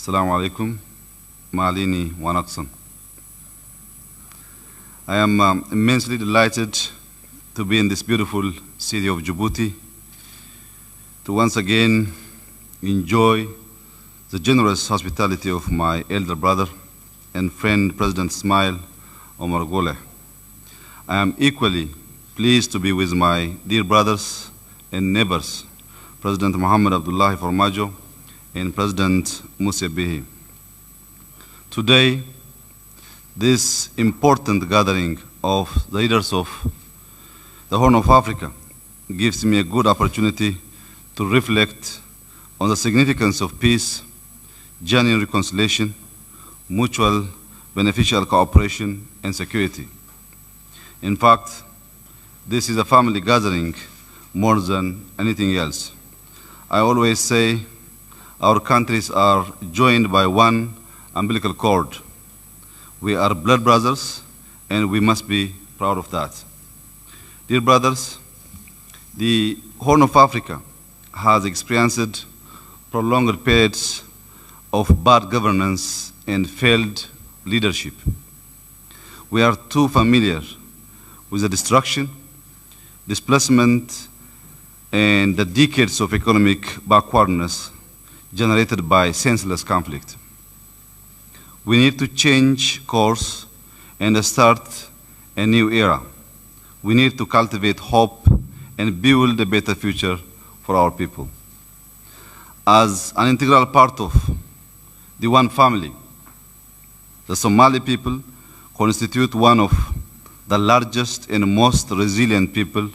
Assalamu alaikum. Ma'alini wa naqsan. I am immensely delighted to be in this beautiful city of Djibouti to once again enjoy the generous hospitality of my elder brother and friend, President Ismail Omar Goleh. I am equally pleased to be with my dear brothers and neighbors, President Mohammed Abdullahi Farmajo and President Musa Bihi. Today, this important gathering of the leaders of the Horn of Africa gives me a good opportunity to reflect on the significance of peace, genuine reconciliation, mutual beneficial cooperation, and security. In fact, this is a family gathering more than anything else. I always say our countries are joined by one umbilical cord. We are blood brothers, and we must be proud of that. Dear brothers, the Horn of Africa has experienced prolonged periods of bad governance and failed leadership. We are too familiar with the destruction, displacement, and the decades of economic backwardness generated by senseless conflict. We need to change course and start a new era. We need to cultivate hope and build a better future for our people. As an integral part of the one family, the Somali people constitute one of the largest and most resilient people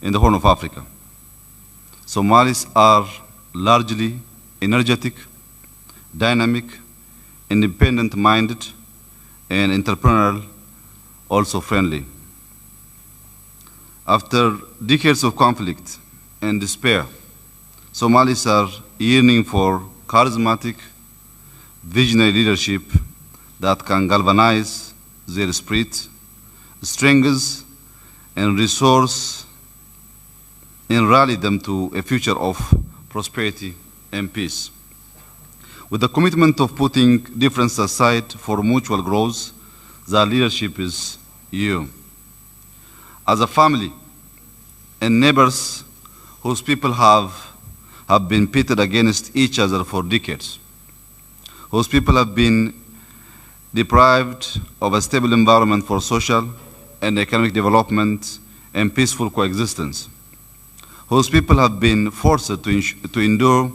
in the Horn of Africa. Somalis are largely energetic, dynamic, independent-minded, and entrepreneurial, also friendly. After decades of conflict and despair, Somalis are yearning for charismatic, visionary leadership that can galvanize their spirit, strengths, and resource, and rally them to a future of prosperity and peace. With the commitment of putting differences aside for mutual growth, the leadership is you. As a family and neighbors whose people have been pitted against each other for decades, whose people have been deprived of a stable environment for social and economic development and peaceful coexistence, whose people have been forced to endure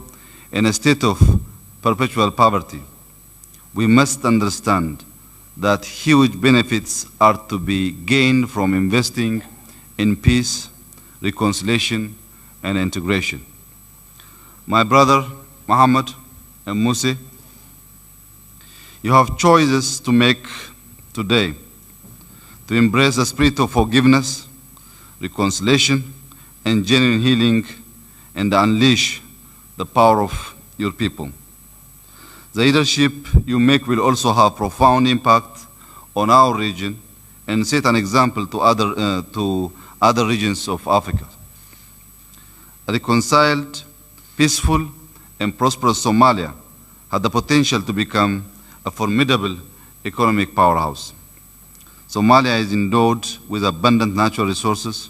in a state of perpetual poverty, we must understand that huge benefits are to be gained from investing in peace, reconciliation, and integration. My brother, Mohammed and Musa, you have choices to make today to embrace the spirit of forgiveness, reconciliation, and genuine healing, and unleash the power of your people. The leadership you make will also have profound impact on our region and set an example to other regions of Africa. A reconciled, peaceful, and prosperous Somalia had the potential to become a formidable economic powerhouse. Somalia is endowed with abundant natural resources,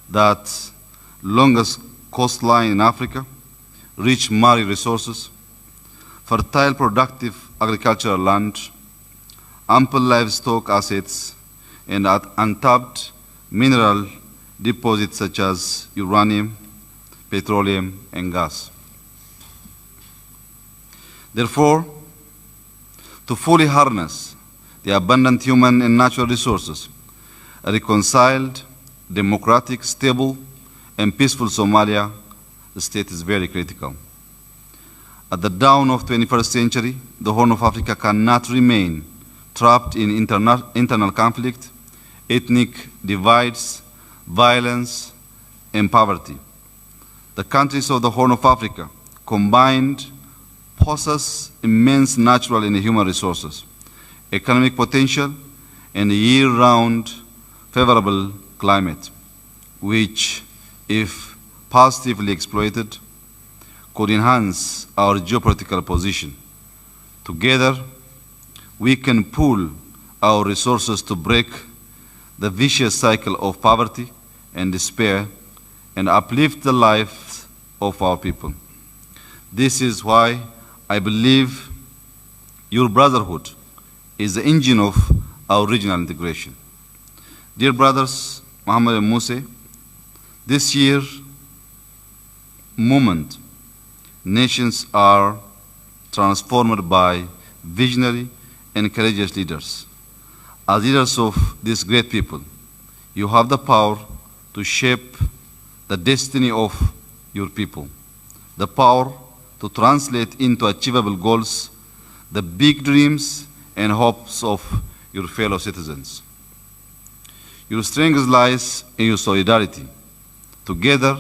that longest coastline in Africa, rich marine resources, fertile productive agricultural land, ample livestock assets, and untapped mineral deposits such as uranium, petroleum, and gas. Therefore, to fully harness the abundant human and natural resources, a reconciled, democratic, stable, and peaceful Somalia state is very critical. At the dawn of the 21st century, the Horn of Africa cannot remain trapped in internal conflict, ethnic divides, violence, and poverty. The countries of the Horn of Africa combined possess immense natural and human resources, economic potential, and a year-round favorable climate, which, if positively exploited, could enhance our geopolitical position, Together, we can pool our resources to break the vicious cycle of poverty and despair and uplift the lives of our people. This is why I believe your brotherhood is the engine of our regional integration. Dear brothers, Muhammad and Musa, this year moment, nations are transformed by visionary and courageous leaders. As leaders of this great people, you have the power to shape the destiny of your people, the power to translate into achievable goals the big dreams and hopes of your fellow citizens. Your strength lies in your solidarity. Together,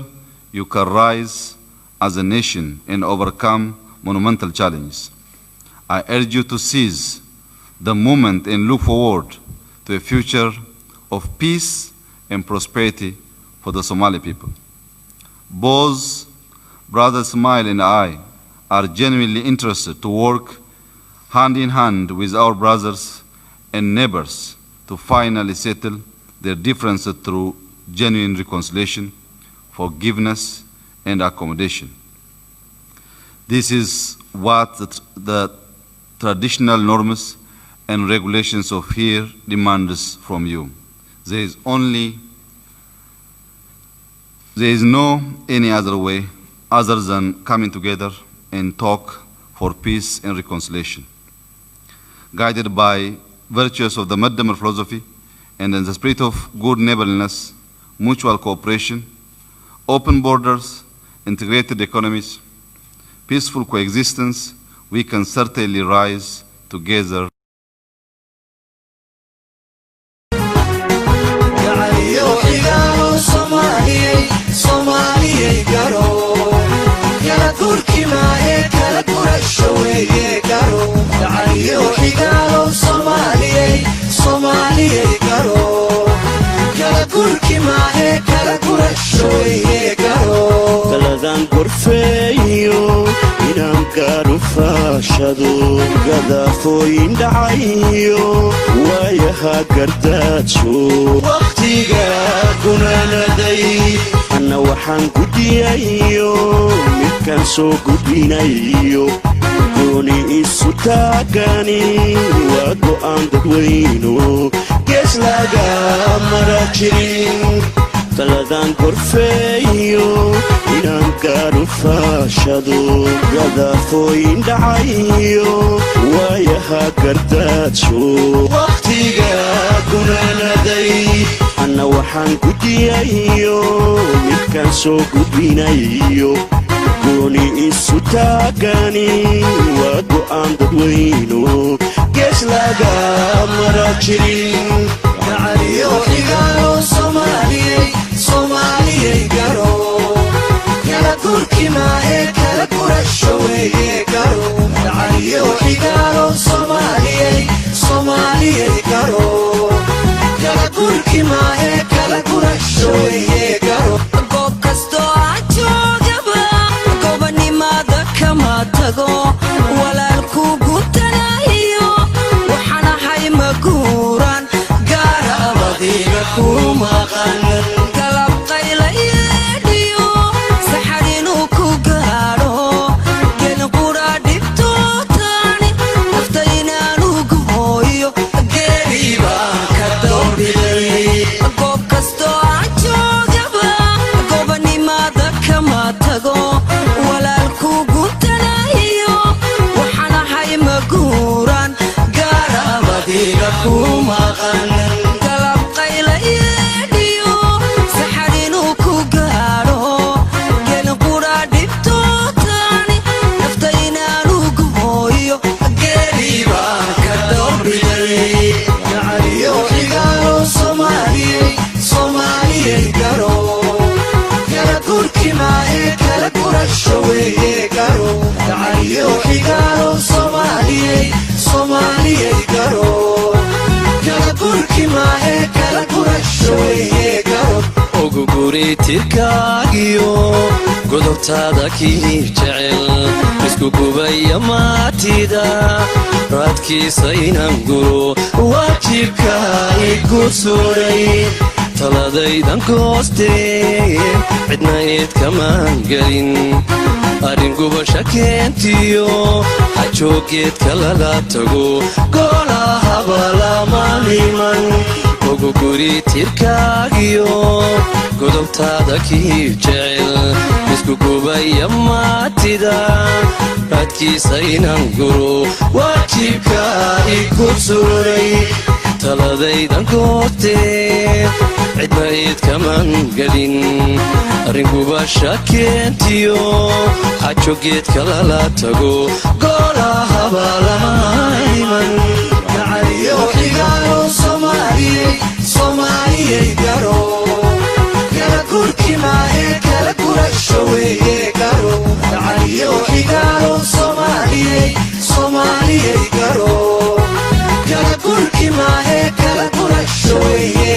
you can rise as a nation and overcome monumental challenges. I urge you to seize the moment and look forward to a future of peace and prosperity for the Somali people. Both Brother Ismail and I are genuinely interested to work hand in hand with our brothers and neighbors to finally settle their differences through genuine reconciliation, forgiveness, and accommodation. This is what the traditional norms and regulations of here demands from you. There is no any other way other than coming together and talk for peace and reconciliation. Guided by virtues of the Muddamar philosophy and in the spirit of good neighborliness, mutual cooperation, open borders, integrated economies, peaceful coexistence, we can certainly rise together. Kaladan gorfeeyo inaan gaaro faashado gadafooyin dhacayo waayaha gardaajo waqtiga gunaanaday anna waxaan gudiyayo midkaan soo gudbinayo gooni isu taagani waa go'aan dadweyno gees laga mara jirin Kaladan gorfeeyo inaan gaaro faashado gadafooyin dhacayo waayaha gardaajo waqtiga gunaanaday anna waxaan gudiyayo midkaan soo gudbinayo gooni isu taagani waa go'aan dadweyno gees laga mara jirin gacaliyo xigaalo Somaliyey garo kala gurki maahe kala gurasho weeye garo gacaliyo xigaalo Somaliyey garo kala gurki maahe kala gurasho weeye garo goob kastoo aad joogaba goobanimaada kama tago walaalkugu talahiyo waxaan ahay maguuran gaara abadiga ku maqan godobtaada kii jecel isku gubaya maatida raadkiisa inaan guro waajibka igu suray taladaydan goostee cidna eed kamaan gelin arrin gubasha keentiyo hajoogeedka lala tago golahaba lama liman ugu guri tirkaagiyo godobtaada kii jecel isku gubaya maatida raadkiisa inaan guro waajibka igu suray taladaydan goostee cidna eed kamaan gelin arrin gubasha keentiyo hajoogeedka lala tago golahaba lama liman gacaliyo xigaalo soomaaliyey garo kala gurki maahe kala gurasho weeye garo gacaliyo xigaalo soomaaliyey garo kala gurki maahe kala gurasho weeye